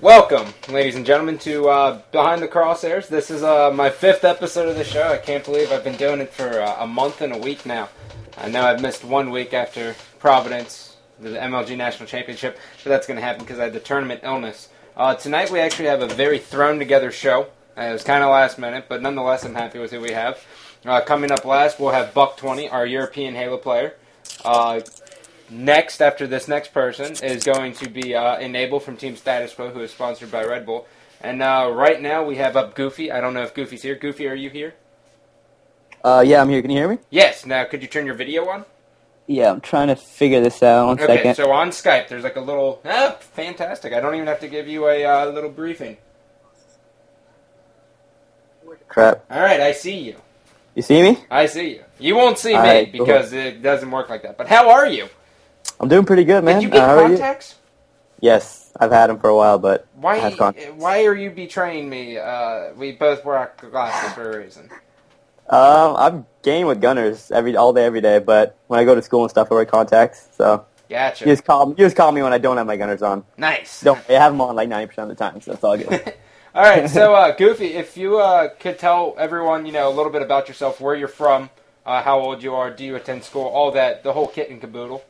Welcome, ladies and gentlemen, to Behind the Crosshairs. This is my 5th episode of the show. I can't believe I've been doing it for a month and a week now. I know I've missed 1 week after Providence, the MLG National Championship, but that's going to happen because I had the tournament illness. Tonight we actually have a very thrown-together show. It was kind of last minute, but nonetheless I'm happy with who we have. Coming up last, we'll have BUK 20, our European Halo player. Next, after this next person, is going to be Enable from Team Status Quo, who is sponsored by Red Bull. And right now we have up Goofy. I don't know if Goofy's here. Goofy, are you here? Yeah, I'm here. Can you hear me? Yes. Now, could you turn your video on? Yeah, I'm trying to figure this out. One second. Okay, so on Skype, there's like a little... fantastic. I don't even have to give you a little briefing. Crap. All right, I see you. You see me? I see you. You won't see me right, because it doesn't work like that. But how are you? I'm doing pretty good, man. Did you get contacts? Yes, I've had them for a while, but why? I have contacts. Why are you betraying me? We both wear glasses for a reason. I'm game with gunners all day, every day, but when I go to school and stuff, I wear contacts. So gotcha. You just call me when I don't have my gunners on. Nice. I have them on like 90% of the time, so that's all good. All right, so Goofy, if you could tell everyone, a little bit about yourself, where you're from, how old you are, do you attend school, all that, the whole kit and caboodle.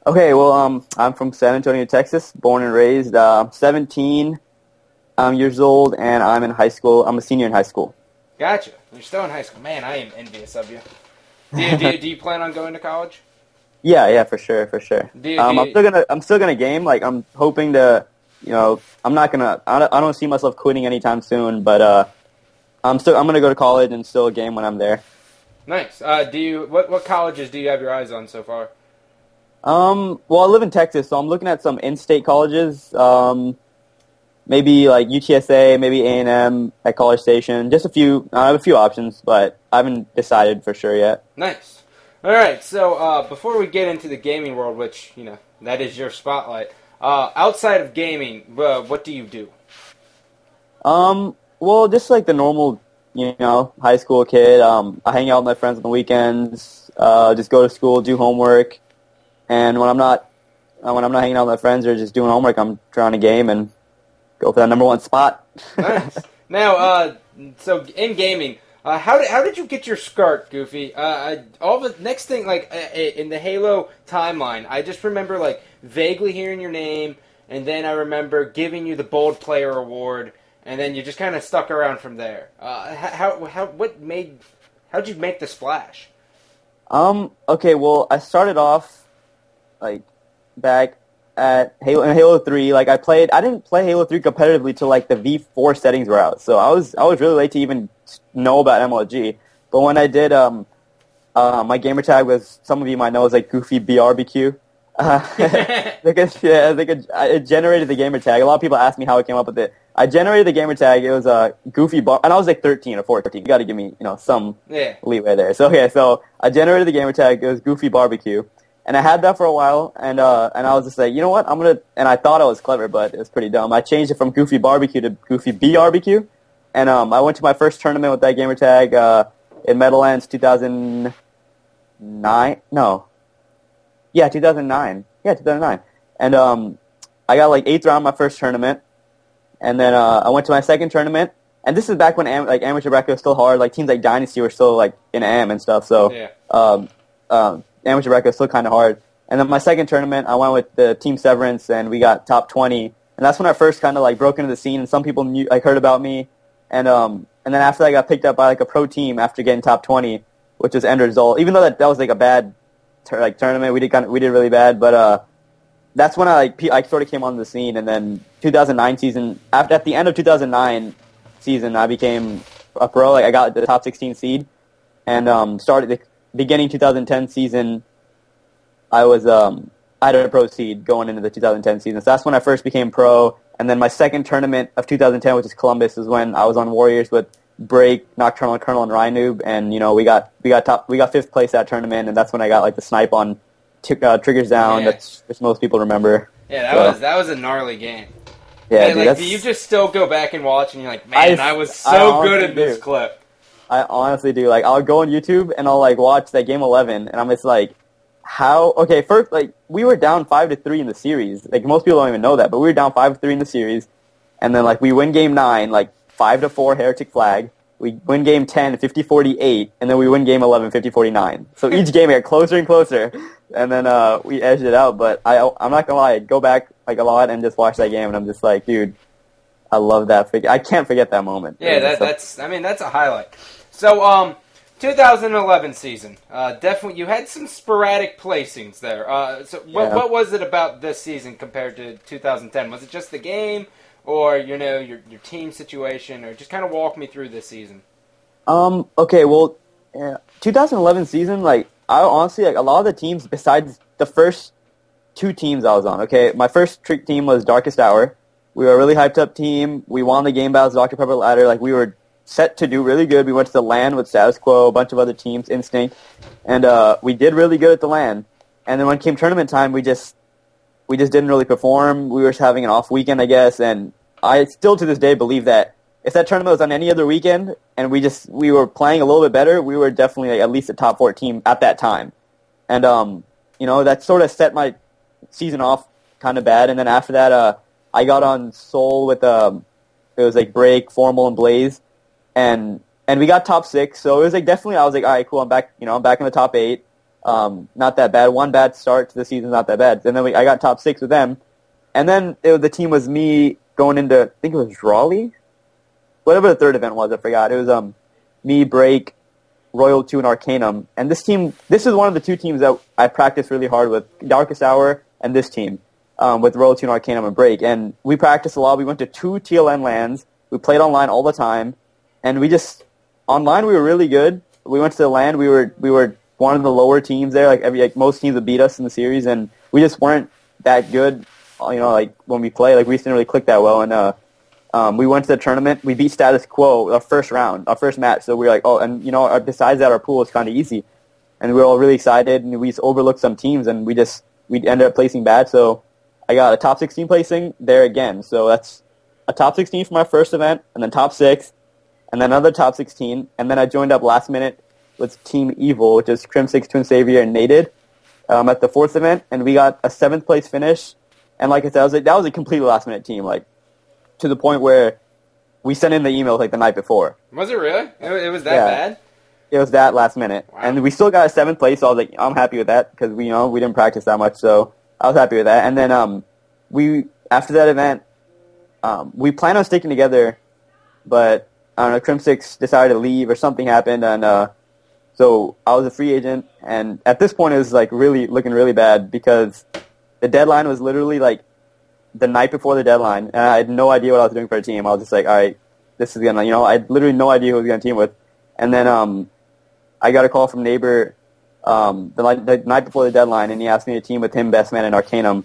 Okay, well, I'm from San Antonio, Texas, born and raised. I'm 17 years old, and I'm in high school. I'm a senior in high school. Gotcha. You're still in high school. Man, I am envious of you. Do you plan on going to college? Yeah, for sure. I'm still gonna game. Like, I'm hoping to, I'm not gonna. I don't see myself quitting anytime soon. But I'm gonna go to college and still game when I'm there. Nice. What colleges do you have your eyes on so far? Well, I live in Texas, so I'm looking at some in-state colleges. Maybe like UTSA, maybe A&M at College Station. Just a few. I have a few options, but I haven't decided for sure yet. Nice. All right. So before we get into the gaming world, which that is your spotlight, outside of gaming, what do you do? Well, just like the normal, high school kid. I hang out with my friends on the weekends. Just go to school, do homework. And when I'm not hanging out with my friends or just doing homework, I'm trying to game and go for that number one spot. Nice. Now, so in gaming, how did you get your start, Goofy? All the next thing, like in the Halo timeline, I just remember like vaguely hearing your name, and then I remember giving you the Bold Player Award, and then you just kind of stuck around from there. How'd you make the splash? Okay, well, I started off like back at Halo 3. Like I didn't play Halo 3 competitively till like the V4 settings were out. So I was really late to even know about MLG. But when I did, my gamer tag was, some of you might know, is like Goofy BRBQ. It generated the gamer tag. A lot of people ask me how I came up with it. I generated the gamer tag. It was a Goofy bar, and I was like 13 or 14. You got to give me some leeway there. So I generated the gamer tag. It was Goofy Barbecue. And I had that for a while, and I was just like, you know what, and I thought I was clever, but it was pretty dumb. I changed it from Goofy Barbecue to Goofy BRBQ, and I went to my first tournament with that gamer tag in Meadowlands 2009. 2009. Yeah, 2009. And I got like 8th round my first tournament, and then I went to my second tournament, and this is back when amateur bracket was still hard. Like teams like Dynasty were still like in AM and stuff, so amateur bracket was still kind of hard. And then my second tournament, I went with the Team Severance, and we got top 20. And that's when I first kind of like broke into the scene, and some people heard about me. And then after I got picked up by like a pro team after getting top 20, which was end result. Even though that was like a bad tournament, we did really bad. But that's when I sort of came onto the scene. And then 2009 season, at the end of 2009 season, I became a pro. Like I got the top 16 seed, and started the beginning 2010 season, I had a pro seed going into the 2010 season. So that's when I first became pro. And then my second tournament of 2010, which is Columbus, is when I was on Warriors with Break, Nocturnal Colonel, and Rhinoob. And we got 5th place that tournament, and that's when I got like the snipe on Triggers Down. Yeah. That's which most people remember. Yeah, that was a gnarly game. Yeah, man, dude, do you just still go back and watch, and you're like, man, I was so good at this clip. I honestly do. Like, I'll go on YouTube and I'll like watch that game 11, and I'm just like, how? Okay, first, like, we were down 5-3 in the series. Like, most people don't even know that, but we were down 5-3 in the series. and then like we win game 9, like 5-4 Heretic Flag. We win game 10, 50-48, and then we win game 11, 50-49. So each game got closer and closer, and then we edged it out. But I'm not gonna lie, I'd go back like a lot and just watch that game, and I'm just like, dude, I love that. I can't forget that moment. Yeah, that's a highlight. So 2011 season, definitely you had some sporadic placings there. What was it about this season compared to 2010? Was it just the game? Or, your team situation, or just kind of walk me through this season. Okay, well, 2011 season, like, I honestly, like, a lot of the teams, besides the first 2 teams I was on, okay, my first trick team was Darkest Hour. We were a really hyped up team. We won the game battles, Dr. Pepper Ladder. Like, we were set to do really good. We went to the LAN with Status Quo, a bunch of other teams, Instinct, and we did really good at the LAN. And then when it came tournament time, we just didn't really perform. We were just having an off weekend, I guess, and I still to this day believe that if that tournament was on any other weekend and we were playing a little bit better, we were definitely like at least a top 4 team at that time. And that sort of set my season off kind of bad. And then after that, I got on Seoul with it was like Break, Formal, and Blaze, and we got top 6. So it was like definitely I was like, all right, cool, I'm back. I'm back in the top 8. Not that bad. One bad start to the season, not that bad. And then I got top 6 with them. And then the team was me going into, I think it was Raleigh? Whatever the third event was, I forgot. It was me, Break, Royal 2, and Arcanum. And this is one of the 2 teams that I practiced really hard with, Darkest Hour and this team, with Royal 2 and Arcanum and Break. And we practiced a lot. We went to 2 TLN LANs. We played online all the time. And online we were really good. We went to the LAN. We were one of the lower teams there. Like most teams would beat us in the series, and we just weren't that good. Like when we play, like we just didn't really click that well. And we went to the tournament. We beat Status Quo our first match. So we were like, oh, and besides that, our pool was kind of easy, and we were all really excited. And we just overlooked some teams, and we ended up placing bad. So I got a top 16 placing there again. So that's a top 16 for my first event, and then top 6, and then another top 16, and then I joined up last minute with Team Evil, which is Crim6, Twin Savior, and Nated at the 4th event, and we got a 7th place finish. And like I said, that was a completely last minute team, like to the point where we sent in the emails like the night before. Was it really? It was that bad? It was that last minute, wow. And we still got a 7th place. So I was like, I'm happy with that because we didn't practice that much, so I was happy with that. And then we after that event, we planned on sticking together, but I don't know, Crim6 decided to leave or something happened, and so I was a free agent. And at this point, it was like really looking really bad because the deadline was literally like the night before the deadline, and I had no idea what I was doing for a team. I was just like, all right, this is gonna, I had literally no idea who I was gonna team with. And then I got a call from Neighbor the night before the deadline, and he asked me to team with him, Best Man, and Arcanum,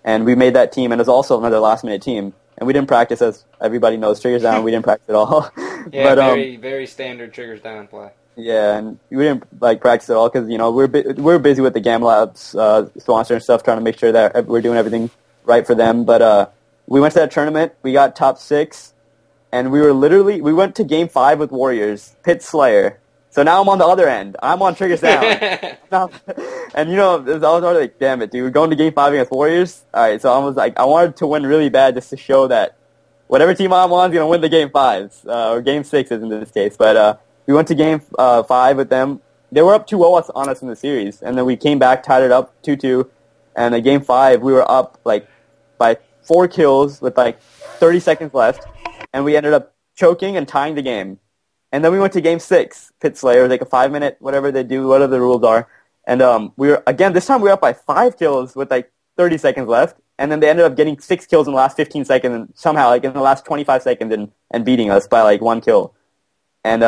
and we made that team. And it was also another last minute team, and we didn't practice, as everybody knows, triggers down. We didn't practice at all. Yeah, but, very standard triggers down play. Yeah, and we didn't practice at all because we're busy with the Gamma Labs sponsor and stuff, trying to make sure that we're doing everything right for them. But we went to that tournament. We got top 6, and we went to game 5 with Warriors, Pit Slayer. So now I'm on the other end. I'm on triggers down. And I was already like, damn it, dude, we're going to game 5 against Warriors. All right, so I was like, I wanted to win really bad just to show that whatever team I'm on is gonna win the game 5s or game 6s in this case. But we went to game 5 with them. They were up 2-0 on us in the series, and then we came back, tied it up 2-2. And in game 5, we were up by 4 kills with 30 seconds left, and we ended up choking and tying the game. And then we went to game 6, Pit Slayer, like a 5-minute, whatever they do, whatever the rules are. And this time we were up by 5 kills with 30 seconds left, and then they ended up getting 6 kills in the last 15 seconds, and somehow in the last 25 seconds and beating us by 1 kill. And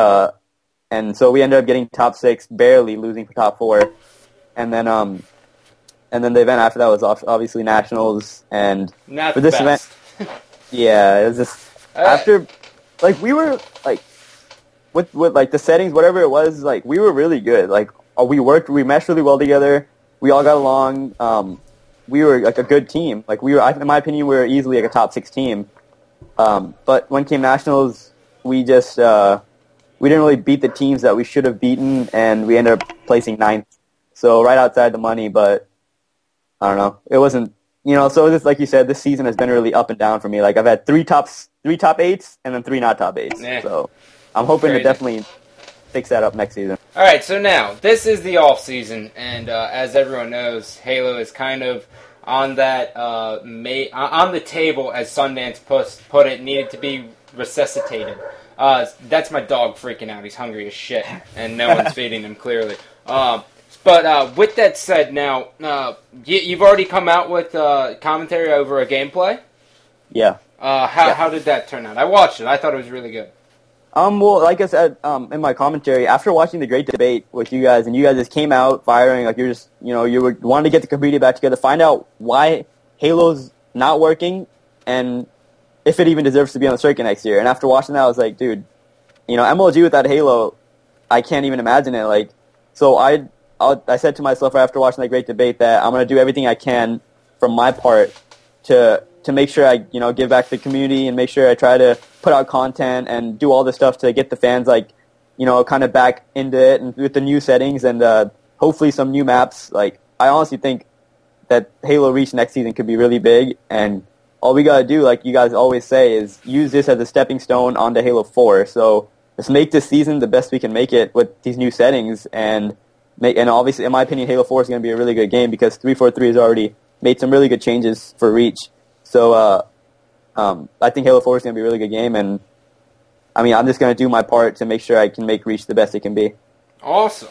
so we ended up getting top 6, barely losing for top 4. And then the event after that was obviously Nationals, and not for this the best. event, yeah, it was just after we were with the settings, whatever it was, we were really good. We meshed really well together. We all got along. We were a good team. In my opinion, we were easily a top 6 team. But when came Nationals, we just we didn't really beat the teams that we should have beaten, and we ended up placing 9th. So right outside the money, but I don't know. It wasn't, so this, like you said, this season has been really up and down for me. Like I've had three top eights, and then three not top eights. Yeah. So I'm hoping to definitely fix that up next season. All right, so now this is the off season, and as everyone knows, Halo is kind of on that on the table, as Sundance put it, needed to be resuscitated. That's my dog freaking out. He's hungry as shit, and no one's feeding him clearly. But with that said, now you've already come out with commentary over a gameplay. Yeah. How did that turn out? I watched it. I thought it was really good. Well, like I said, in my commentary, after watching the great debate with you guys, and you guys just came out firing, like you're just, you were wanting to get the community back together, find out why Halo's not working, and if it even deserves to be on the circuit next year. And after watching that, I was like, dude, MLG without Halo, I can't even imagine it. Like, so I said to myself after watching that great debate that I'm going to do everything I can from my part to make sure I, give back to the community and make sure I try to put out content and do all this stuff to get the fans, like, kind of back into it, and with the new settings and hopefully some new maps. Like, I honestly think that Halo Reach next season could be really big, and all we got to do, like you guys always say, is use this as a stepping stone onto Halo 4. So let's make this season the best we can make it with these new settings, and obviously, in my opinion, Halo 4 is going to be a really good game because 343 has already made some really good changes for Reach. So I think Halo 4 is going to be a really good game, and I'm just going to do my part to make sure I can make Reach the best it can be. Awesome.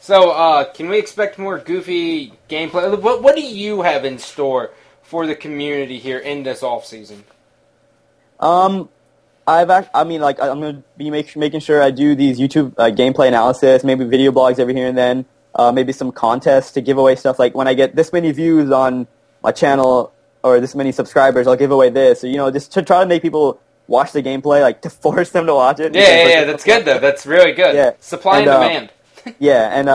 So can we expect more goofy gameplay? What do you have in store for the community here in this off season? I'm going to be making sure I do these YouTube gameplay analysis, maybe video blogs every here and then, maybe some contests to give away stuff. Like when I get this many views on my channel or this many subscribers, I'll give away this. Or, just to try to make people watch the gameplay, like to force them to watch it. Yeah, that's good though. That's really good. Yeah. Supply and demand. Yeah, and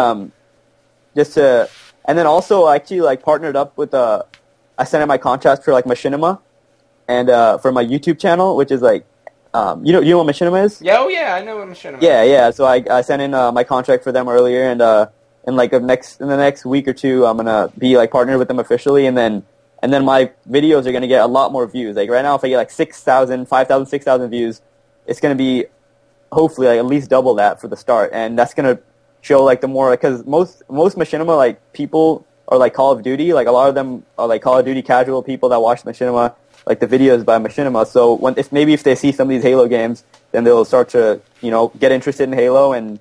and then also I actually like partnered up with I sent in my contract for like Machinima and for my YouTube channel, which is like you know what Machinima is? Yeah, I know what Machinima is. Yeah. So I sent in my contract for them earlier, and in the next week or two, I'm gonna be like partnered with them officially, and then my videos are gonna get a lot more views. Like right now, if I get like 6,000, 5,000, 6,000 views, it's gonna be hopefully like at least double that for the start, and that's gonna show like the more, because most Machinima like people are like Call of Duty, like a lot of them are like Call of Duty casual people that watch Machinima, like the videos by Machinima. So if they see some of these Halo games, then they'll start to get interested in Halo, and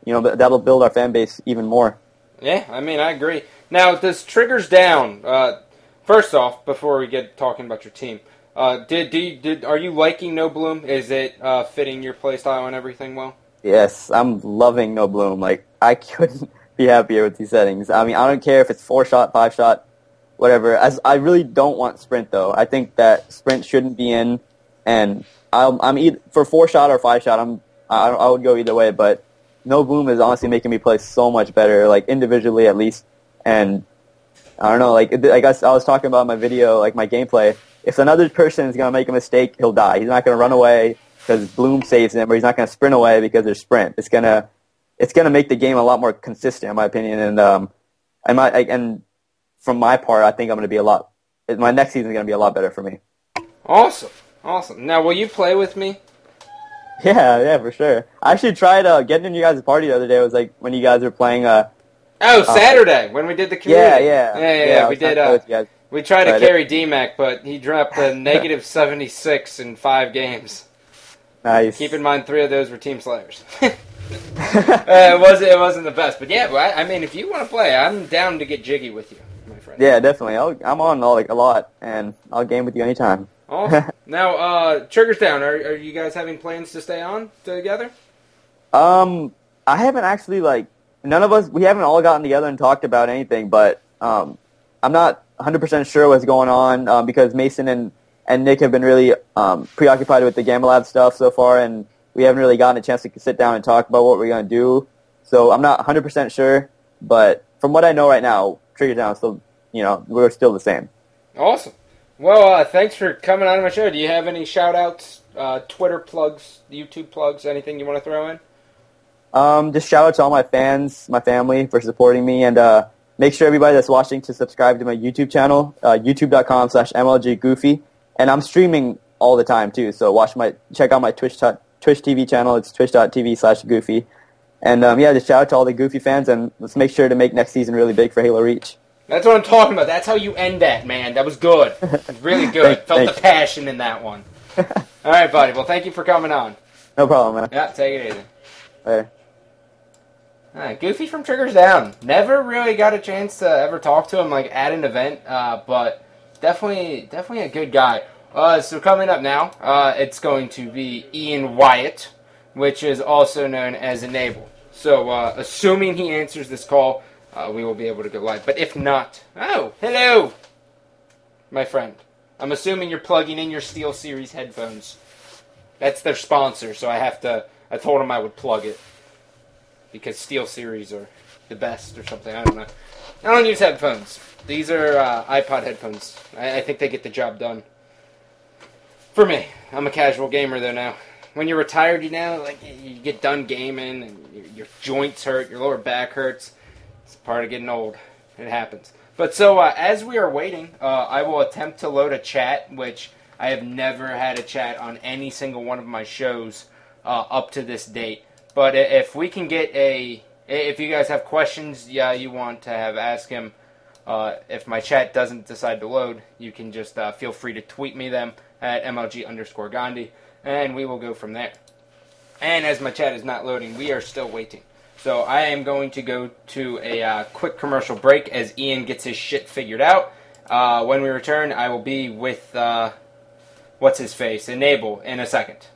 that'll build our fan base even more. Yeah, I agree. Now, does Triggers Down? First off, before we get talking about your team, are you liking No Bloom? Is it fitting your playstyle and everything well? Yes, I'm loving No Bloom. Like, I couldn't be happier with these settings. I don't care if it's 4-shot, 5-shot, whatever. I really don't want Sprint, though. I think that Sprint shouldn't be in, and I'm either for 4-shot or 5-shot. I would go either way, but No Bloom is honestly making me play so much better, like individually at least. And I don't know, like I guess I was talking about in my video, like my gameplay. If another person is gonna make a mistake, he'll die. He's not gonna run away because Bloom saves him, or he's not gonna sprint away because there's Sprint. It's gonna make the game a lot more consistent, in my opinion. And from my part, I think I'm gonna be my next season is gonna be a lot better for me. Awesome. Now, will you play with me? Yeah, for sure. I actually tried getting in you guys' party the other day. It was like when you guys were playing. Saturday when we did the community. Yeah. We did. We tried to carry DMAC, but he dropped a negative 76 in 5 games. Nice. Keep in mind, 3 of those were Team Slayers. It wasn't the best, but yeah. If you want to play, I'm down to get jiggy with you, my friend. Yeah, definitely. I'm on a lot, and I'll game with you anytime. Awesome. Now, Triggers Down. Are you guys having plans to stay on together? I haven't actually none of us. We haven't all gotten together and talked about anything, but I'm not 100% sure what's going on because Mason and Nick have been really preoccupied with the Gamma Lab stuff so far, and we haven't really gotten a chance to sit down and talk about what we're going to do. So I'm not 100% sure, but from what I know right now, Triggers Down is still, we're still the same. Awesome. Well, thanks for coming on my show. Do you have any shout-outs, Twitter plugs, YouTube plugs, anything you want to throw in? Just shout out to all my fans, my family for supporting me, and make sure everybody that's watching to subscribe to my YouTube channel, youtube.com/MLGGoofy. And I'm streaming all the time, too. So check out my Twitch TV channel. It's twitch.tv/Goofy. And, just shout out to all the Goofy fans, and let's make sure to make next season really big for Halo Reach. That's what I'm talking about. That's how you end that, man. That was good. It was really good. Felt the passion in that one. All right, buddy. Well, thank you for coming on. No problem, man. Yeah, take it easy. Later. Goofy from Triggers Down. Never really got a chance to ever talk to him at an event, but definitely a good guy. So coming up now, it's going to be Ian Wyatt, which is also known as Enable. So assuming he answers this call, we will be able to go live. But if not, hello, my friend. I'm assuming you're plugging in your SteelSeries headphones. That's their sponsor, so I told him I would plug it. Because SteelSeries are the best or something. I don't know. I don't use headphones. These are iPod headphones. I think they get the job done. For me. I'm a casual gamer, though, now. When you're retired, you get done gaming, and your joints hurt, your lower back hurts. It's part of getting old. It happens. But so, as we are waiting, I will attempt to load a chat, which I have never had a chat on any single one of my shows up to this date. But if we can get if you guys have questions, you want to ask him, if my chat doesn't decide to load, you can just feel free to tweet me them at MLG_Gandhi, and we will go from there. And as my chat is not loading, we are still waiting. So I am going to go to a quick commercial break as Ian gets his shit figured out. When we return, I will be with, what's-his-face, Enable, in a second.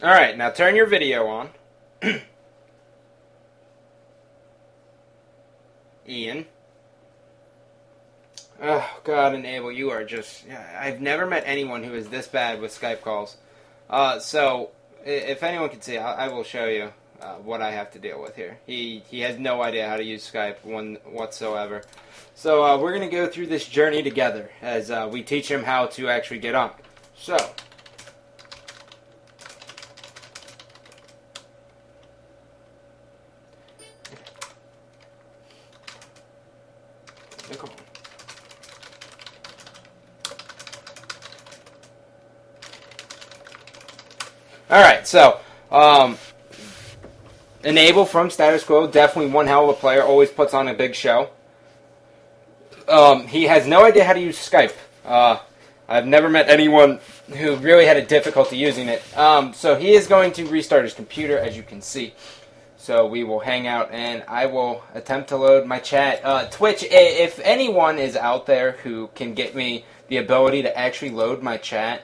Alright, now turn your video on. Ian. Oh, God, Enable, you are just... I've never met anyone who is this bad with Skype calls. So, if anyone can see, I will show you what I have to deal with here. He has no idea how to use Skype whatsoever. So, we're going to go through this journey together as we teach him how to actually get on. So... Alright, so, Enable from Status Quo, definitely one hell of a player, always puts on a big show. He has no idea how to use Skype. I've never met anyone who really had a difficulty using it. So he is going to restart his computer, as you can see. So we will hang out, and I will attempt to load my chat. Twitch, if anyone is out there who can get me the ability to actually load my chat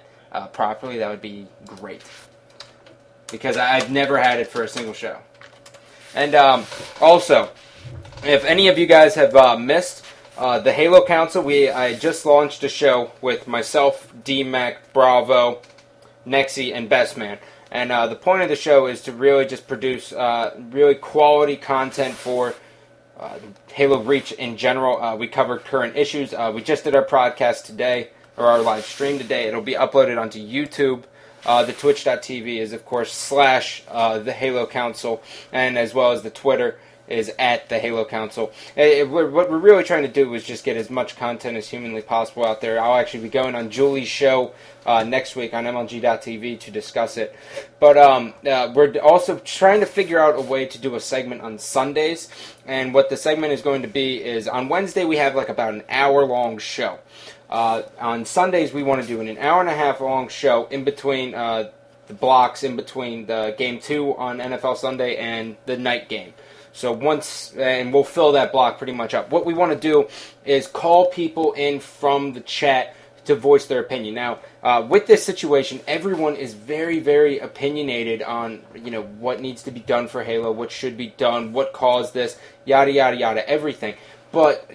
properly, that would be great. Because I've never had it for a single show. And also, if any of you guys have missed the Halo Council, I just launched a show with myself, D-Mac, Bravo, Nexi, and Bestman. And the point of the show is to really just produce really quality content for Halo Reach in general. We cover current issues. We just did our podcast today, or our live stream today. It'll be uploaded onto YouTube. The twitch.tv is, of course, / the Halo Council, and as well as the Twitter is at the Halo Council. What we're really trying to do is just get as much content as humanly possible out there. I'll actually be going on Julie's show next week on MLG.tv to discuss it. But we're also trying to figure out a way to do a segment on Sundays, and what the segment is going to be is on Wednesday we have about an hour-long show. On Sundays, we want to do an hour and a half long show in between the blocks, in between the Game 2 on NFL Sunday and the night game. So and we'll fill that block pretty much up. What we want to do is call people in from the chat to voice their opinion. Now, with this situation, everyone is very, very opinionated on, what needs to be done for Halo, what should be done, what caused this, yada, yada, yada, everything. But,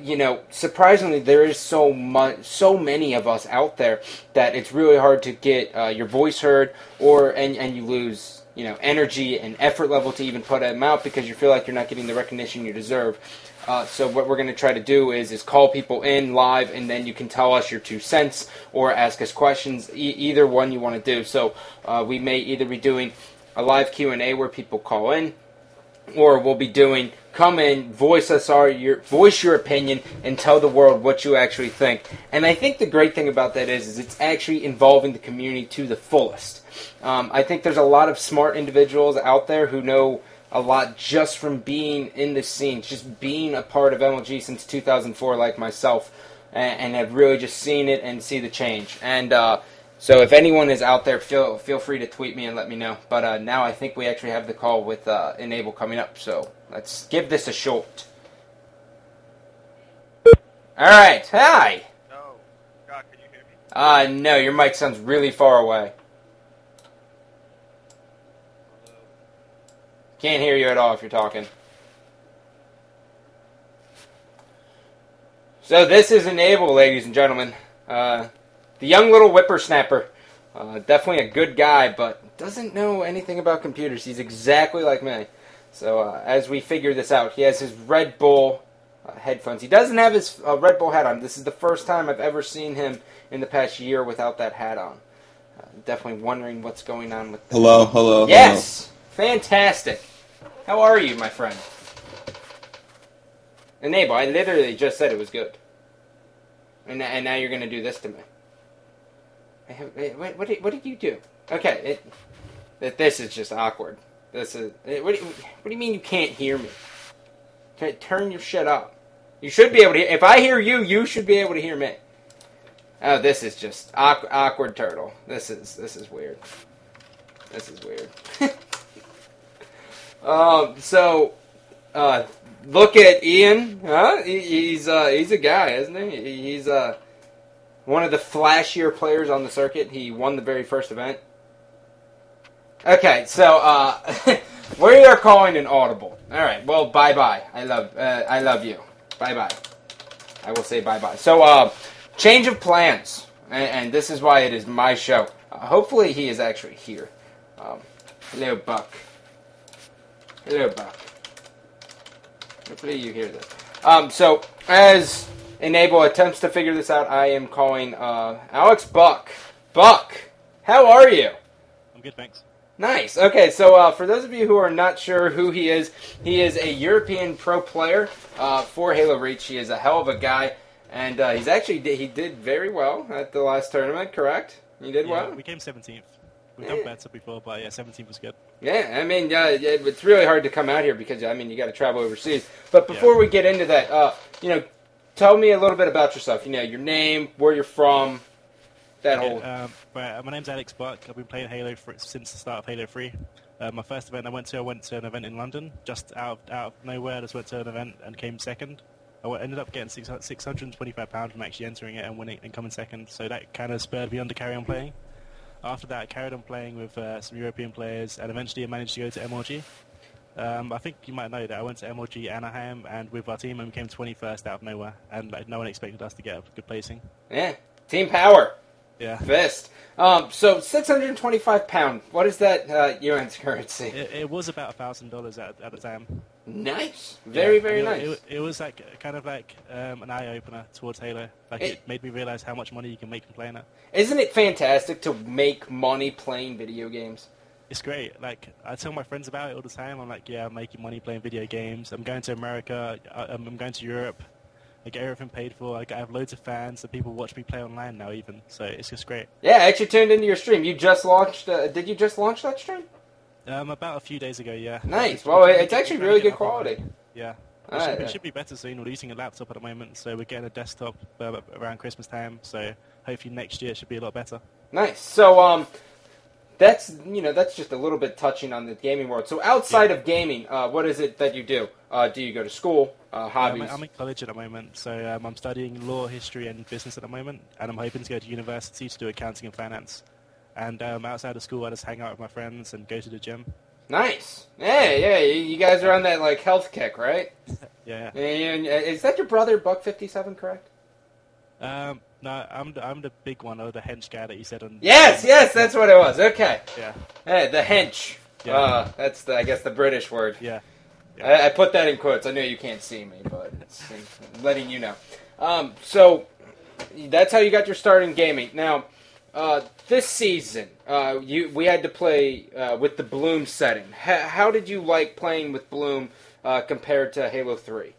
surprisingly, there is so many of us out there that it's really hard to get your voice heard, and you lose, energy and effort level to even put them out because you feel like you're not getting the recognition you deserve. So what we're going to try to do is call people in live, and then you can tell us your 2 cents or ask us questions, either one you want to do. So we may either be doing a live Q&A where people call in, or we'll be doing come in, voice your opinion, and tell the world what you actually think. And I think the great thing about that is it's actually involving the community to the fullest. I think there's a lot of smart individuals out there who know a lot just from being in the scene, just being a part of MLG since 2004, like myself, and have really just seen it and see the change. And so if anyone is out there, feel free to tweet me and let me know. But now I think we actually have the call with Enable coming up, so let's give this a shot. All right, hi. No. God, can you hear me? No, your mic sounds really far away. Hello. Can't hear you at all if you're talking. So this is Enable, ladies and gentlemen. The young little whippersnapper. Definitely a good guy, but doesn't know anything about computers. He's exactly like me. So as we figure this out, he has his Red Bull headphones. He doesn't have his Red Bull hat on. This is the first time I've ever seen him in the past year without that hat on. Definitely wondering what's going on with that. Hello. Yes! Fantastic. How are you, my friend? Enable, I literally just said it was good. And now you're going to do this to me. What did you do? Okay, this is just awkward. This is what do you mean you can't hear me? Turn your shit up. You should be able to hear. If I hear you, you should be able to hear me. Oh, this is just awkward turtle. This is weird. This is weird. Look at Ian. Huh? He's a guy, isn't he? He's one of the flashier players on the circuit. He won the very first event. Okay, so we are calling an audible. All right. Well, bye. I love you. Bye. I will say bye. So change of plans, and this is why it is my show. Hopefully, he is actually here. Hello, BUK. Hopefully, you hear this. So as Enable attempts to figure this out, I am calling Alex BUK. BUK, how are you? I'm good, thanks. Nice. Okay, so for those of you who are not sure who he is a European pro player for Halo Reach. He is a hell of a guy, and he did very well at the last tournament, correct? He did well? We came 17th. We've done better before, but 17th was good. Yeah, I mean, it's really hard to come out here because, you got to travel overseas. But before we get into that, tell me a little bit about yourself. Your name, where you're from, that whole... My name's Alex BUK. I've been playing Halo since the start of Halo 3. My first event I went to an event in London, just out of nowhere. I just went to an event and came second. I ended up getting £625 from actually entering it and winning and coming second, so that kind of spurred me on to carry on playing. After that, I carried on playing with some European players, and eventually I managed to go to MLG. I think you might know that I went to MLG Anaheim, and with our team, and we came 21st out of nowhere, and no one expected us to get a good placing. Yeah, team power. Yeah. Fist. So £625. What is that UN's currency? It was about $1,000 at the time. Nice. Very nice. It was kind of like an eye-opener towards Halo. It made me realize how much money you can make from playing it. Isn't it fantastic to make money playing video games? It's great. I tell my friends about it all the time. I'm like, yeah, I'm making money playing video games. I'm going to America. I'm going to Europe. I get everything paid for. I have loads of fans. And people watch me play online now even. So it's just great. Yeah, I actually tuned into your stream. You just launched... did you just launch that stream? About a few days ago, yeah. Nice. Well, it's actually really good quality. Yeah. It should be better soon. We're using a laptop at the moment, so we're getting a desktop around Christmas time. So hopefully next year it should be a lot better. Nice. So that's just a little bit touching on the gaming world. So outside of gaming, what is it that you do? Do you go to school? Hobbies? I'm in college at the moment, so I'm studying law, history, and business at the moment, and I'm hoping to go to university to do accounting and finance. And outside of school, I just hang out with my friends and go to the gym. Nice. Yeah. You guys are on that health kick, right? Yeah. And is that your brother, BUK57, correct? No, I'm the big one, or the hench guy that you said on. Yes, that's what it was. Okay. Yeah. Hey, the hench. Yeah. That's I guess the British word. Yeah. I put that in quotes. I know you can't see me, but it's letting you know. So that's how you got your start in gaming. Now, this season, we had to play with the Bloom setting. How did you like playing with Bloom compared to Halo 3?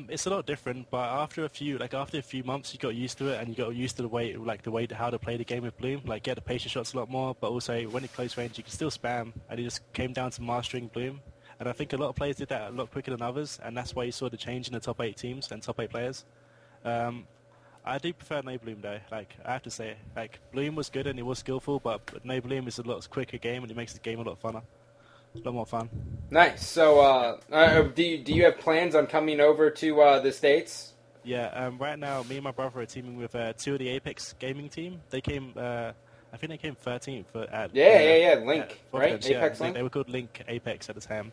It's a lot different, but after a few months, you got used to it, and you got used to how to play the game with Bloom. Like, get the patient shots a lot more, but also when it's close range, you can still spam, and it just came down to mastering Bloom. And I think a lot of players did that a lot quicker than others, and that's why you saw the change in the top 8 teams and top 8 players. I do prefer no Bloom though. Like, I have to say, like, Bloom was good and it was skillful, but no Bloom is a lot quicker game, and it makes the game a lot funner. A lot more fun. Nice. So, do you have plans on coming over to the States? Yeah. Right now, me and my brother are teaming with 2 of the Apex gaming team. They came. I think they came 13th at. Link, right? Apex Link. Link. They were called Link Apex at the time.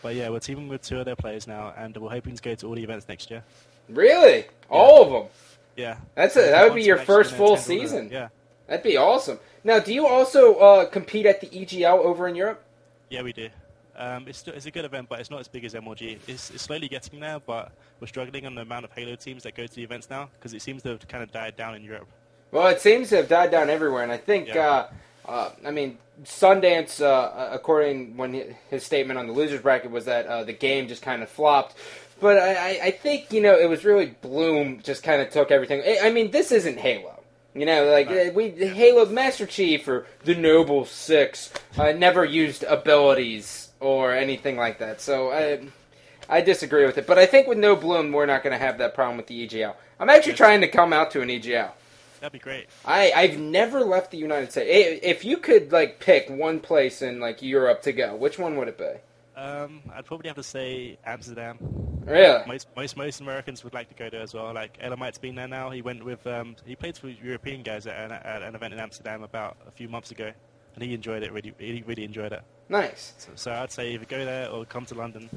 But yeah, we're teaming with 2 of their players now, and we're hoping to go to all the events next year. Really? Yeah. All of them? Yeah. That would be your first full season. Yeah. That'd be awesome. Now, do you also compete at the EGL over in Europe? Yeah, we do. It's a good event, but it's not as big as MLG. It's slowly getting there, but we're struggling on the amount of Halo teams that go to the events now, because it seems to have kind of died down in Europe. Well, it seems to have died down everywhere, and I think, Sundance, according when his statement on the losers bracket was that the game just kind of flopped. But I think, it was really Bloom just kind of took everything. I mean, this isn't Halo. Halo Master Chief or the Noble Six never used abilities or anything like that. So I disagree with it. But I think with no Bloom, we're not going to have that problem with the EGL. I'm actually trying to come out to an EGL. That'd be great. I've never left the United States. If you could pick one place in Europe to go, which one would it be? I'd probably have to say Amsterdam. Really? Most Americans would like to go there as well. Like, Elamite's been there now. He went with he played for European guys at an event in Amsterdam about a few months ago, and he enjoyed it. He really enjoyed it. Nice. So I'd say either go there or come to London.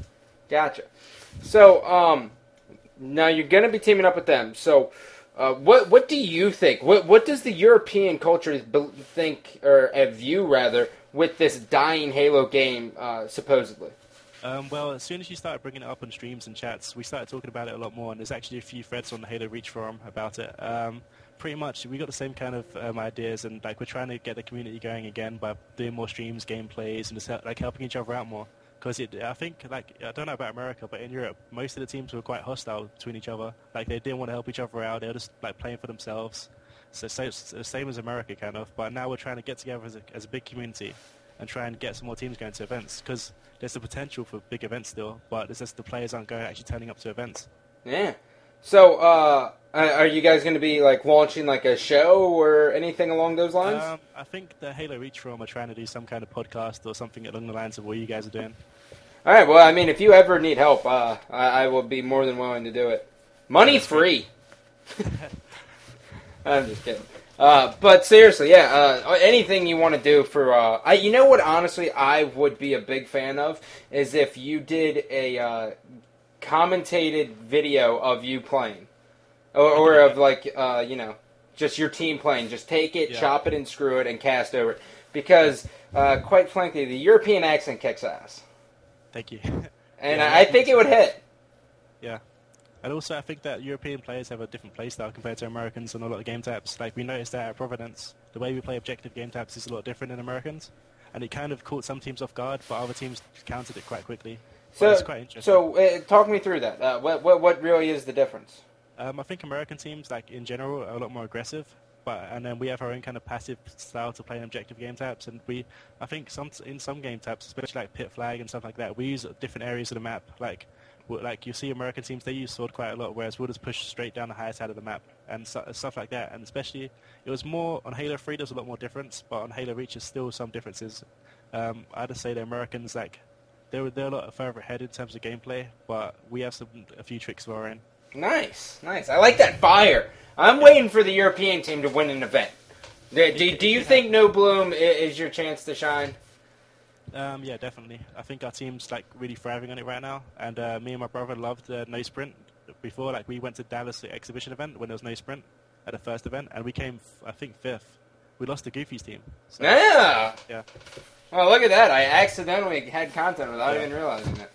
Gotcha. So now you're going to be teaming up with them. So what do you think? What does the European culture think or view rather with this dying Halo game supposedly? Well, as soon as you started bringing it up on streams and chats, we started talking about it a lot more, and there's actually a few threads on the Halo Reach forum about it. Pretty much, we got the same kind of ideas, and we're trying to get the community going again by doing more streams, gameplays, and just helping each other out more. Because I think, I don't know about America, but in Europe, most of the teams were quite hostile between each other. Like, they didn't want to help each other out. They were just playing for themselves. So same as America, kind of. But now we're trying to get together as a big community and try and get some more teams going to events, because there's the potential for big events still, but it's just the players aren't actually turning up to events. Yeah. So, are you guys going to be launching a show or anything along those lines? I think the Halo Reach forum are trying to do some kind of podcast or something along the lines of what you guys are doing. All right. Well, I mean, if you ever need help, I will be more than willing to do it. Money free. I'm just kidding. But seriously, anything you want to do for, you know what, honestly, I would be a big fan of, is if you did a, commentated video of you playing. Or of, just your team playing. Just take it, chop it, and screw it, and cast over it. Because, quite frankly, the European accent kicks ass. Thank you. And I think it would hit. Yeah. And also, I think that European players have a different playstyle compared to Americans on a lot of game types. Like, we noticed that at Providence, the way we play objective game types is a lot different than Americans. And it kind of caught some teams off guard, but other teams countered it quite quickly. So it's quite interesting. So, talk me through that. What really is the difference? I think American teams, in general, are a lot more aggressive. And then we have our own kind of passive style to play in objective game types. And I think in some game types, especially Pit Flag and stuff like that, we use different areas of the map. Like you see American teams, they use sword quite a lot, whereas we'll just push straight down the higher side of the map and stuff like that. And especially, it was more on Halo 3, there's a lot more difference, but on Halo Reach, there's still some differences. I'd just say the Americans, they're a lot further ahead in terms of gameplay, but we have a few tricks of our own. Nice. I like that fire. I'm waiting for the European team to win an event. Do you think No Bloom is your chance to shine? Yeah, definitely. I think our team's like really thriving on it right now, and me and my brother loved no sprint before. Like we went to Dallas exhibition event when there was no sprint at the first event, and we came, I think, fifth. We lost to Goofy's team. So, Yeah. yeah. Oh, look at that! I accidentally had content without even realizing it.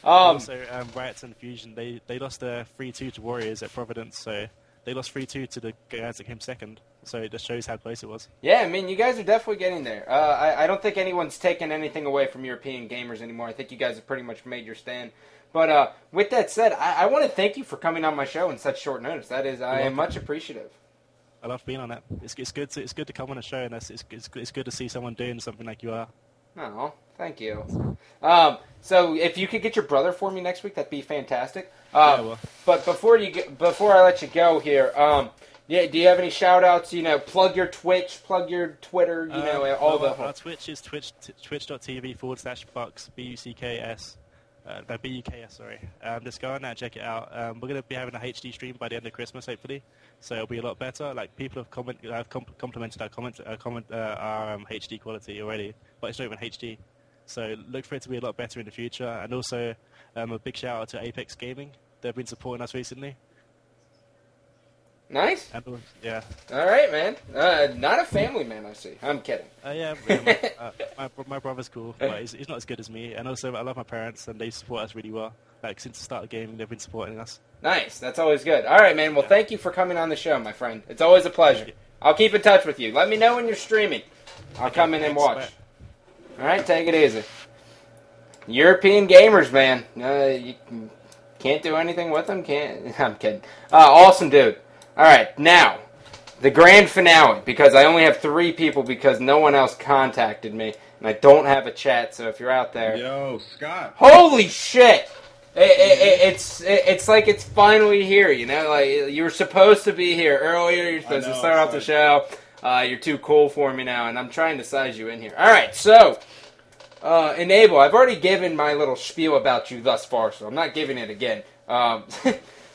Also, Riots and Fusion, they lost 3-2 to Warriors at Providence, so they lost 3-2 to the guys that came second. So it just shows how close it was. Yeah, I mean, you guys are definitely getting there. I don't think anyone's taken anything away from European gamers anymore. I think you guys have pretty much made your stand. But with that said, I want to thank you for coming on my show in such short notice. I am much appreciative. I love being on it. It's good to come on a show, and it's good to see someone doing something like you are. Oh, thank you. So if you could get your brother for me next week, that'd be fantastic. Yeah, well. But before I let you go here, yeah, do you have any shout outs? Plug your Twitch, plug your Twitter, Our Twitch is twitch.tv/BUKS, BUKS. BUKS, sorry. Just go on there and check it out. We're going to be having a HD stream by the end of Christmas, hopefully. So it'll be a lot better. Like, people have complimented our HD quality already, but it's not even HD. So look for it to be a lot better in the future. And also, a big shout out to Apex Gaming. They've been supporting us recently. Nice. And, yeah. All right, man. Not a family man, I see. I'm kidding. My brother's cool, but he's not as good as me. And also, I love my parents, and they support us really well. Like, since the start of gaming, they've been supporting us. Nice. That's always good. All right, man. Well, thank you for coming on the show, my friend. It's always a pleasure. I'll keep in touch with you. Let me know when you're streaming. I'll come in and watch. All right, take it easy. European gamers, man. You can't do anything with them. I'm kidding. Awesome dude. All right, now, the grand finale, because I only have 3 people because no one else contacted me, and I don't have a chat, so if you're out there... Yo, Scott. Holy shit! It's like it's finally here, Like, you were supposed to be here earlier, you're supposed to start off the show. You're too cool for me now, and I'm trying to size you in here. All right, so... Enable, I've already given my little spiel about you thus far, so I'm not giving it again.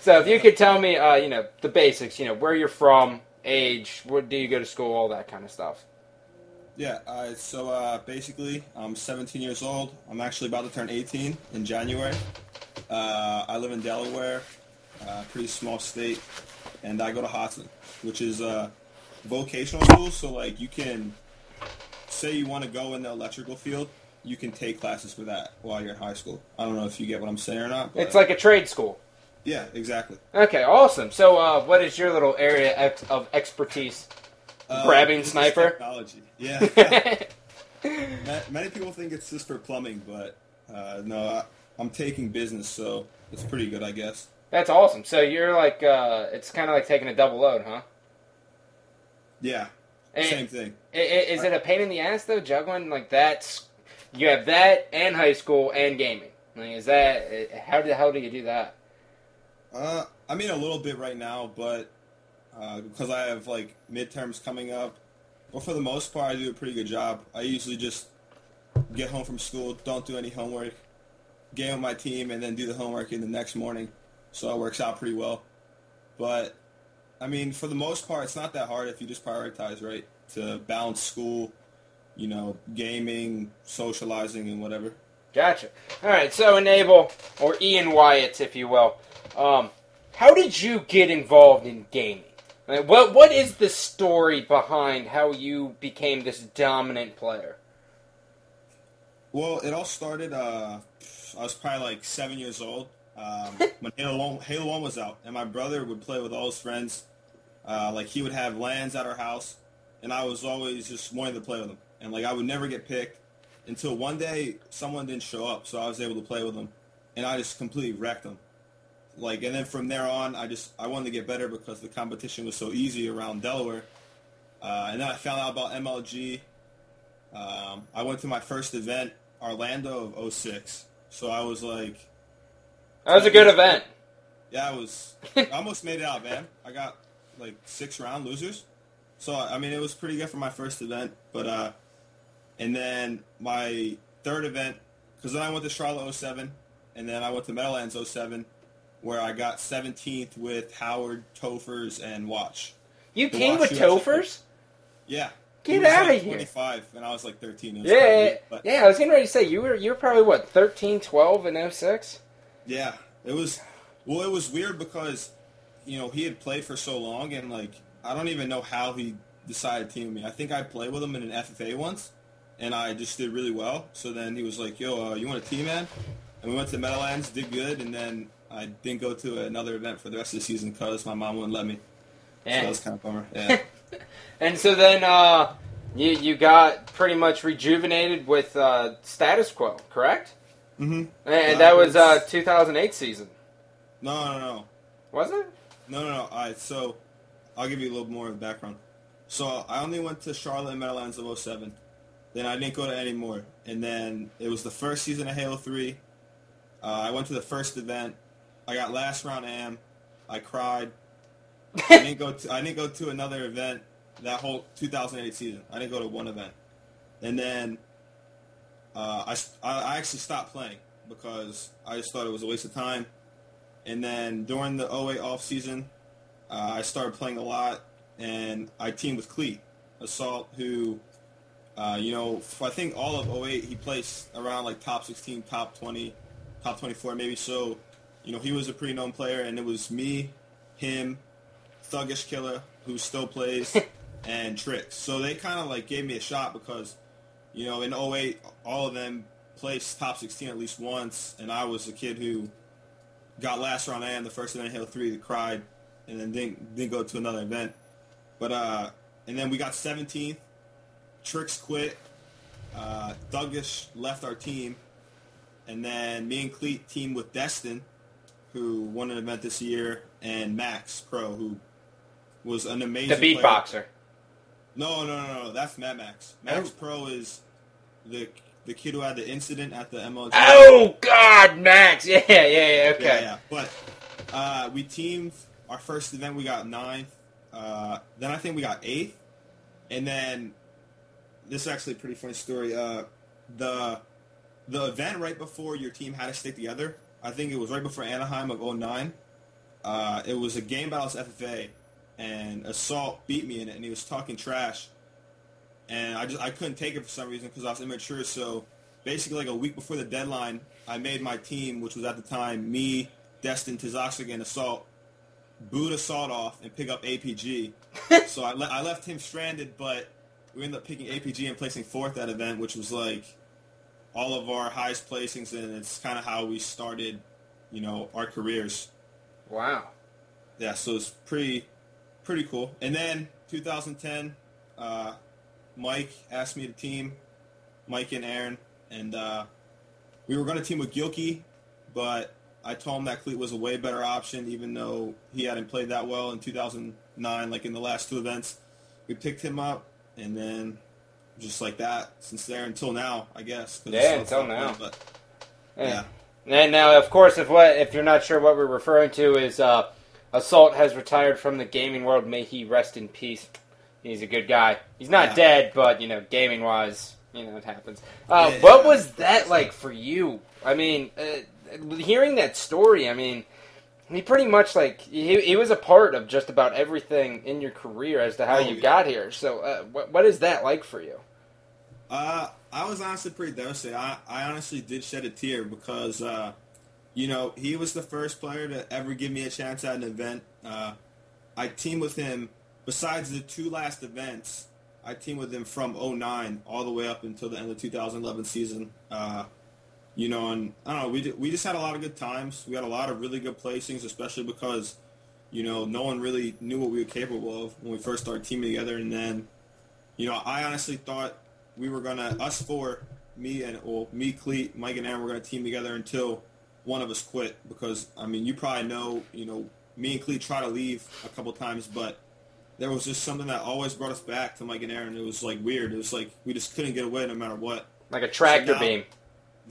So if you could tell me, the basics, where you're from, age, where do you go to school, all that kind of stuff. Yeah, so basically, I'm 17 years old. I'm actually about to turn 18 in January. I live in Delaware, pretty small state, and I go to Hudson, which is a vocational school, so like you can, say you want to go in the electrical field, you can take classes for that while you're in high school. I don't know if you get what I'm saying or not. But it's like a trade school. Yeah, exactly. Okay, awesome. So what is your little area of expertise? Grabbing sniper? Technology. Yeah. Many people think it's just for plumbing, but no, I'm taking business, so it's pretty good, I guess. That's awesome. So you're like, it's kind of like taking a double load, huh? Yeah, same thing. Is it a pain in the ass, though, juggling like that? You have that and high school and gaming. Like, is that, how the hell do you do that? I mean, a little bit right now, but because I have, like, midterms coming up. But for the most part, I do a pretty good job. I usually just get home from school, don't do any homework, game with my team, and then do the homework in the next morning. So it works out pretty well. But, I mean, for the most part, it's not that hard if you just prioritize, right? To balance school, gaming, socializing, and whatever. Gotcha. All right, so Enable, or Ian Wyatt, if you will, how did you get involved in gaming? Like, what is the story behind how you became this dominant player? Well, it all started, I was probably like 7 years old when Halo 1 was out, and my brother would play with all his friends. Like, he would have LANs at our house, and I was always just wanting to play with him. And, like, I would never get picked until one day someone didn't show up, so I was able to play with them. And I just completely wrecked them. Like, and then from there on, I wanted to get better because the competition was so easy around Delaware. And then I found out about MLG. I went to my first event, Orlando of 2006. So I was like... That was a good event. Yeah, I almost made it out, man. I got, like, 6-round losers. So, I mean, it was pretty good for my first event. But, and then my third event, because then I went to Charlotte 07, and then I went to Meadowlands 07, where I got 17th with Howard, Tophers, and Watch. You came with Tophers? Yeah. Get was out like of here. 25, and I was like 13. It was Yeah, kinda weird, but I was getting ready to say you were probably what 13, 12 in 06? yeah, it was. Well, it was weird because, he had played for so long, and like I don't even know how he decided to team with me. I think I played with him in an FFA once, and I just did really well. So then he was like, "Yo, you want a team, man?" And we went to Meadowlands, did good, and then I didn't go to another event for the rest of the season because my mom wouldn't let me. Yeah. So that was kind of a bummer. Yeah. And so then you got pretty much rejuvenated with Status Quo, correct? Mm-hmm. And that was 2008 season. No. Was it? No. All right, so I'll give you a little more of the background. So I only went to Charlotte and Meadowlands of 07. Then I didn't go to any more. And then it was the first season of Halo 3. I went to the first event. I got last round AM. I cried. I didn't go to another event that whole 2008 season. I didn't go to one event. And then I actually stopped playing because I just thought it was a waste of time. And then during the 08 off season, I started playing a lot, and I teamed with Cleet Assault, who, I think all of 08 he placed around like top 16, top 20, top 24 maybe. So, he was a pretty known player, and it was me, him, Thuggish Killer, who still plays, and Trix. So they kind of like gave me a shot because, in 08, all of them placed top 16 at least once, and I was a kid who got last round AM, the first event in Halo 3, that cried, and then didn't go to another event. But, and then we got 17th, Trix quit, Thuggish left our team, and then me and Cleet teamed with Destin, who won an event this year, and Max Pro, who was an amazing The beatboxer. player. No. That's Mad Max. Max Pro is the kid who had the incident at the MLG. Oh, God, Max. Yeah, okay. Yeah. But we teamed our first event. We got 9th. Then I think we got 8th. And then this is actually a pretty funny story. The event right before your team had to stick together, I think it was right before Anaheim of 09. It was a game battles FFA, and Assault beat me in it, and he was talking trash. And I couldn't take it for some reason because I was immature. So basically, like a week before the deadline, I made my team, which was at the time me, Destin, Tizoxic, and Assault, boot Assault off and pick up APG. So I left him stranded, but we ended up picking APG and placing 4th at event, which was like all of our highest placings, and it's kind of how we started, our careers. Wow. Yeah, so it's pretty cool. And then 2010, Mike asked me to team, Mike and Aaron, and we were going to team with Gilkey, but I told him that Cleet was a way better option, even though he hadn't played that well in 2009, like in the last 2 events. We picked him up, and then just like that, since there until now, I guess. Yeah, until now. But, yeah. And now, of course, if you're not sure what we're referring to is Assault has retired from the gaming world. May he rest in peace. He's a good guy. He's not dead, but, gaming-wise, it happens. What was that like for you? I mean, hearing that story, I mean, he pretty much, like, he was a part of just about everything in your career as to how you got here. So, what is that like for you? I was honestly pretty devastated. I honestly did shed a tear because, he was the first player to ever give me a chance at an event. I teamed with him, besides the 2 last events, I teamed with him from 09 all the way up until the end of the 2011 season. And I don't know, we just had a lot of good times. We had a lot of really good placings, especially because, no one really knew what we were capable of when we first started teaming together. And then, I honestly thought we were going to, us 4, me, Cleet, Mike, and Aaron were going to team together until one of us quit. Because, I mean, you probably know, me and Cleet tried to leave a couple times, but there was just something that always brought us back to Mike and Aaron. It was, like, weird. It was like we just couldn't get away no matter what. Like a tractor beam.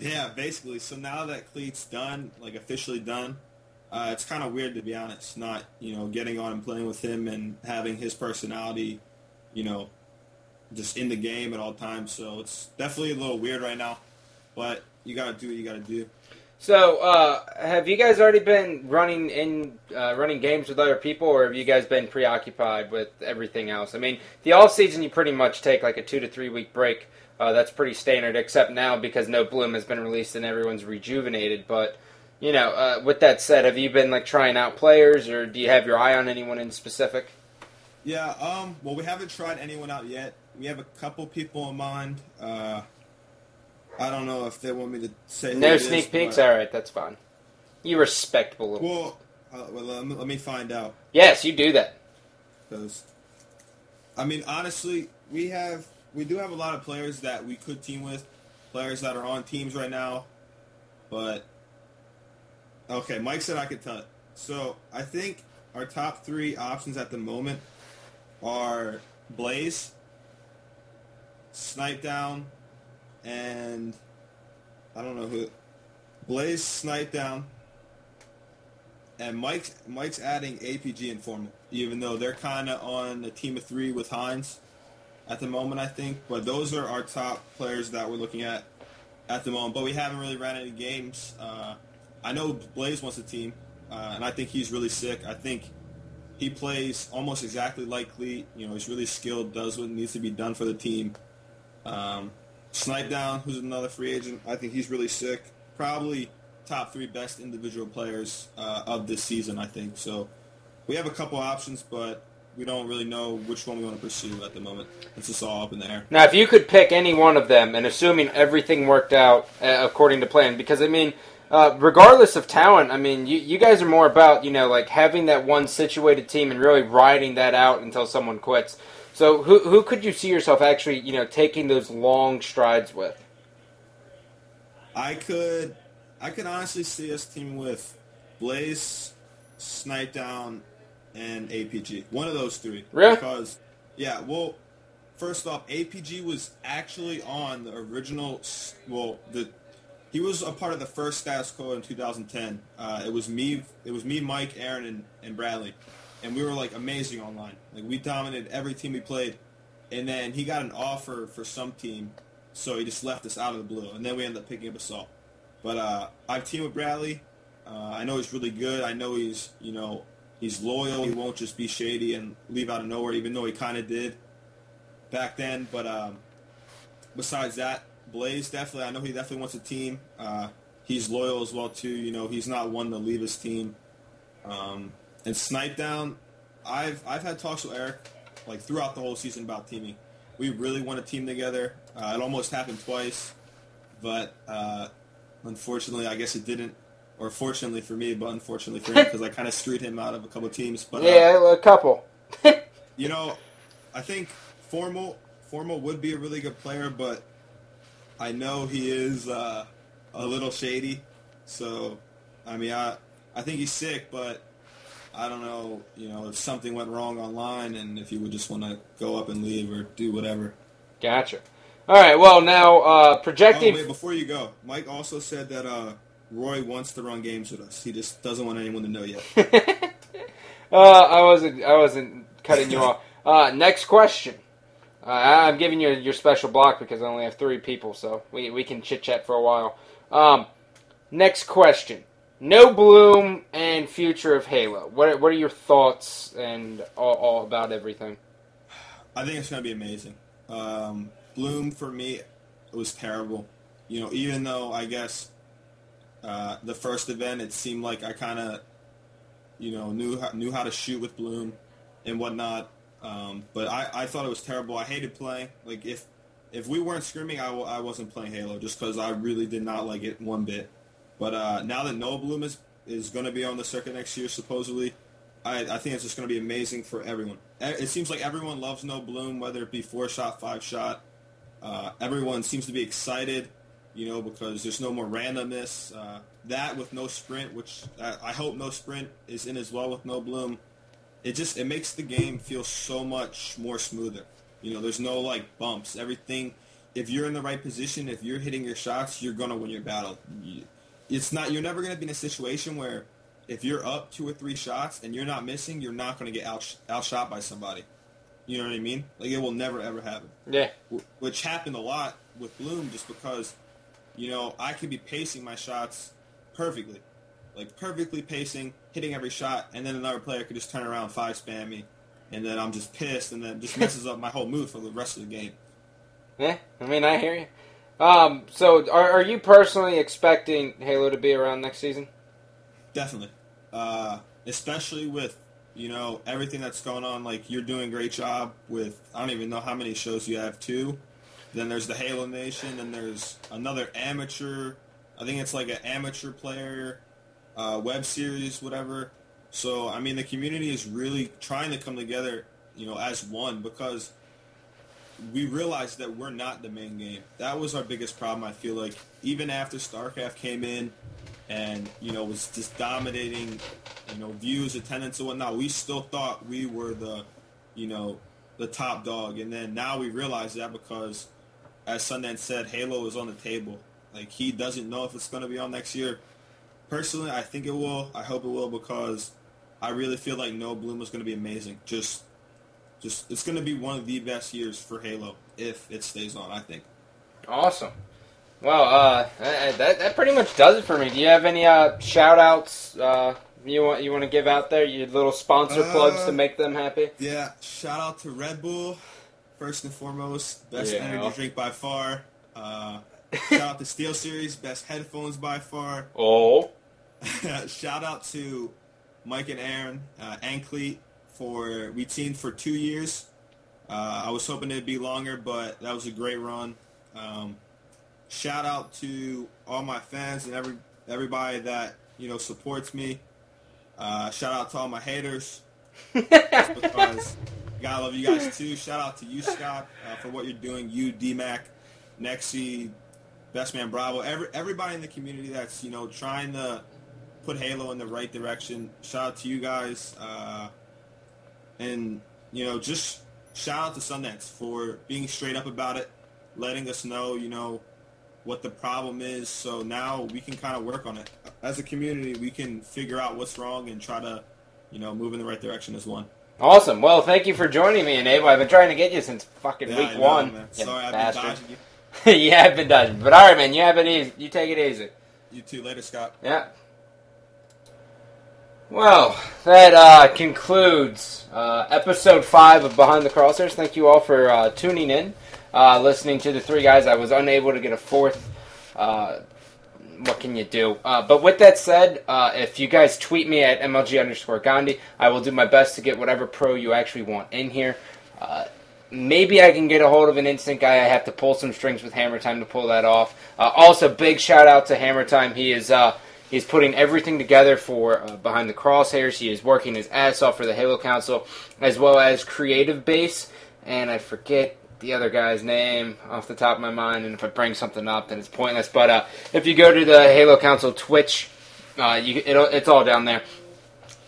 Yeah, basically. So now that Cleet's done, like officially done, it's kind of weird, to be honest, not, getting on and playing with him and having his personality, just in the game at all times. So it's definitely a little weird right now, but you got to do what you got to do. So, have you guys already been running games with other people, or have you guys been preoccupied with everything else? I mean, the off season you pretty much take like a 2 to 3 week break. That's pretty standard, except now because No Bloom has been released and everyone's rejuvenated. But with that said, have you been like trying out players, or do you have your eye on anyone in specific? Yeah. Well, we haven't tried anyone out yet. We have a couple people in mind. I don't know if they want me to say. No sneak peeks. All right, that's fine. You respectable. Well, let me find out. Yes, you do that. Because, I mean, honestly, we do have a lot of players that we could team with, players that are on teams right now. But okay, Mike said I could tell it. So I think our top 3 options at the moment are Blaze, Snipe Down, and I don't know who. Blaze, Snipe Down, and Mike's adding APG and Formal, even though they're kind of on a team of 3 with Hines at the moment, I think. But those are our top players that we're looking at the moment. But we haven't really ran any games. I know Blaze wants a team, and I think he's really sick. I think he plays almost exactly like Cleat. He's really skilled, does what needs to be done for the team. Snipe Down, who's another free agent, I think he's really sick. Probably top 3 best individual players of this season, I think. So we have a couple options, but we don't really know which one we want to pursue at the moment. It's just all up in the air. Now, if you could pick any one of them, and assuming everything worked out according to plan, because, I mean, regardless of talent, I mean, you guys are more about, like having that one situated team and really riding that out until someone quits. So who could you see yourself actually, taking those long strides with? I could honestly see us teaming with Blaze, Snipe Down, and APG. One of those 3. Really? Because, yeah, well, first off, APG was actually on the original, he was a part of the first status quo in 2010. It was me, Mike, Aaron, and Bradley. And we were, like, amazing online. Like, we dominated every team we played. And then he got an offer for some team, so he just left us out of the blue. And then we ended up picking up Assault. But I've teamed with Bradley. I know he's really good. I know he's loyal. He won't just be shady and leave out of nowhere, even though he kind of did back then. But besides that, Blaze, definitely. I know he definitely wants a team. He's loyal as well, too. He's not one to leave his team. And Snipe Down, I've had talks with Eric like throughout the whole season about teaming. We really want to team together. It almost happened twice, but unfortunately, I guess it didn't. Or fortunately for me, but unfortunately for him, because I kind of screwed him out of a couple teams. But yeah, a couple. I think Formal would be a really good player, but I know he is a little shady. So, I mean, I think he's sick, but I don't know, if something went wrong online and if he would just want to go up and leave or do whatever. Gotcha. All right, well, now, projecting... Oh, wait, before you go, Mike also said that Roy wants to run games with us. He just doesn't want anyone to know yet. I wasn't cutting you off. Next question. I'm giving you your special block because I only have 3 people, so we can chit-chat for a while. Next question. No Bloom and future of Halo. What are your thoughts and all about everything? I think it's going to be amazing. Bloom, for me, it was terrible. Even though, I guess, the first event, it seemed like I kind of, knew how to shoot with Bloom and whatnot. But I thought it was terrible. I hated playing. Like, if we weren't scrimming, I wasn't playing Halo just because I really did not like it one bit. But now that No Bloom is going to be on the circuit next year, supposedly, I think it's just going to be amazing for everyone. It seems like everyone loves No Bloom, whether it be 4-shot, 5-shot. Everyone seems to be excited, because there's no more randomness. That with no sprint, which I hope no sprint is in as well with No Bloom. It makes the game feel so much more smoother. There's no bumps. Everything, if you're in the right position, if you're hitting your shots, you're going to win your battle. You're never going to be in a situation where if you're up 2 or 3 shots and you're not missing, you're not going to get outshot by somebody. You know what I mean? It will never, ever happen. Yeah. Which happened a lot with Bloom just because, I could be pacing my shots perfectly. Like, perfectly pacing, hitting every shot, and then another player could just turn around, 5-spam me, and then I'm just pissed, and then just messes up my whole mood for the rest of the game. Yeah, I mean, I hear you. So are you personally expecting Halo to be around next season? Definitely. Especially with, everything that's going on. Like, you're doing a great job with, I don't even know how many shows you have, too. Then there's the Halo Nation, and there's another amateur, I think it's like an amateur player web series, whatever. So, I mean, the community is really trying to come together, as one, because we realized that we're not the main game. That was our biggest problem, I feel like. Even after StarCraft came in and, was just dominating, views, attendance, and whatnot, we still thought we were the top dog. And then now we realize that because, as Sundance said, Halo is on the table. Like, he doesn't know if it's going to be on next year. Personally, I think it will. I hope it will, because I really feel like No Bloom is going to be amazing. Just it's going to be one of the best years for Halo if it stays on, I think. Awesome. Well, that pretty much does it for me. Do you have any shout-outs you want to give out there? Your little sponsor plugs to make them happy? Yeah, shout out to Red Bull, first and foremost. Best energy drink by far. Shout out to SteelSeries, best headphones by far. Oh. Shout out to Mike and Aaron, Anclete, we teamed for 2 years. I was hoping it'd be longer, but that was a great run. Shout out to all my fans and everybody that supports me. Shout out to all my haters, just because gotta love you guys too. Shout out to you, Scott, for what you're doing. You, DMAC, Nexi, Best Man Bravo, everybody in the community that's trying to put Halo in the right direction. Shout out to you guys, and just shout out to Sundance for being straight up about it, letting us know what the problem is, so now we can kind of work on it. As a community, we can figure out what's wrong and try to, move in the right direction as one. Awesome. Well, thank you for joining me, Enable. I've been trying to get you since fucking week one. Man. Sorry, I've been dodging you. Yeah, I've been dodging. But all right, man, you have it easy. You take it easy. You too. Later, Scott. Yeah. Well, that concludes episode 5 of Behind the Crosshairs. Thank you all for tuning in, listening to the three guys. I was unable to get a fourth. What can you do? But with that said, if you guys tweet me at MLG_Gandhi, I will do my best to get whatever pro you actually want in here. Maybe I can get a hold of an instant guy. I have to pull some strings with Hammer Time to pull that off. Also, big shout out to Hammer Time. He's putting everything together for Behind the Crosshairs. He is working his ass off for the Halo Council, as well as Creative Base. And I forget the other guy's name off the top of my mind, and if I bring something up, then it's pointless. But if you go to the Halo Council Twitch, it's all down there.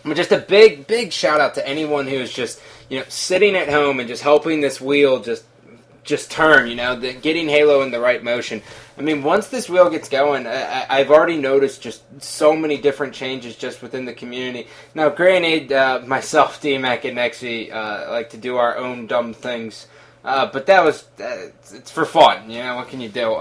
But just a big shout out to anyone who is just sitting at home and just helping this wheel just turn. Getting Halo in the right motion. I mean, once this wheel gets going, I've already noticed just so many different changes just within the community. Now, granted, myself, DMAC, and Nexi like to do our own dumb things. But that was, it's for fun, what can you do?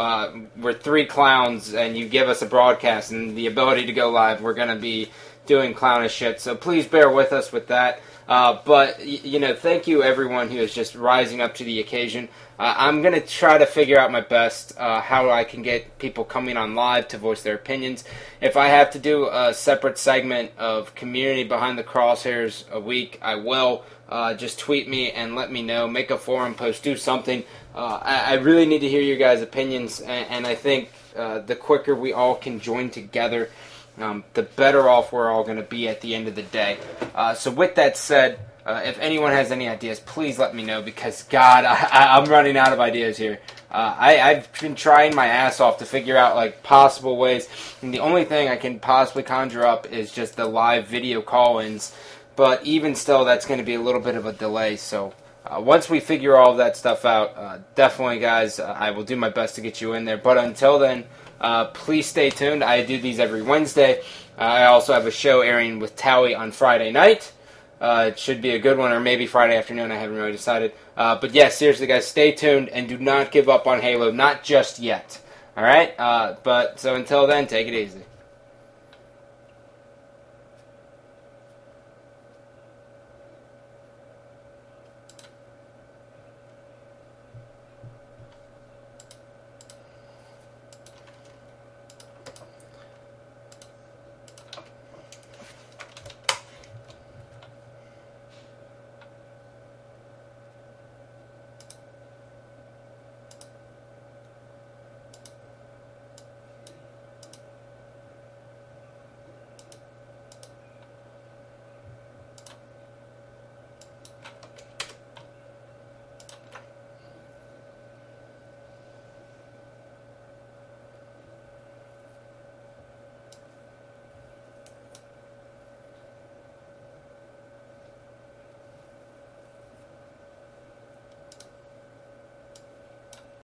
We're 3 clowns, and you give us a broadcast and the ability to go live, we're going to be doing clownish shit, so please bear with us with that. But thank you everyone who is just rising up to the occasion. I'm going to try to figure out my best how I can get people coming on live to voice their opinions. If I have to do a separate segment of community Behind the Crosshairs a week, I will. Just tweet me and let me know. Make a forum post, do something. I really need to hear your guys' opinions, and I think the quicker we all can join together, the better off we're all going to be at the end of the day. So with that said, if anyone has any ideas, please let me know, because, God, I'm running out of ideas here. I've been trying my ass off to figure out, possible ways, and the only thing I can possibly conjure up is just the live video call-ins. But even still, that's going to be a little bit of a delay. So once we figure all of that stuff out, definitely, guys, I will do my best to get you in there. But until then, please stay tuned. I do these every Wednesday. I also have a show airing with Towie on Friday night. It should be a good one, or maybe Friday afternoon. I haven't really decided. But yeah, seriously, guys, stay tuned and do not give up on Halo. Not just yet. All right? So until then, take it easy.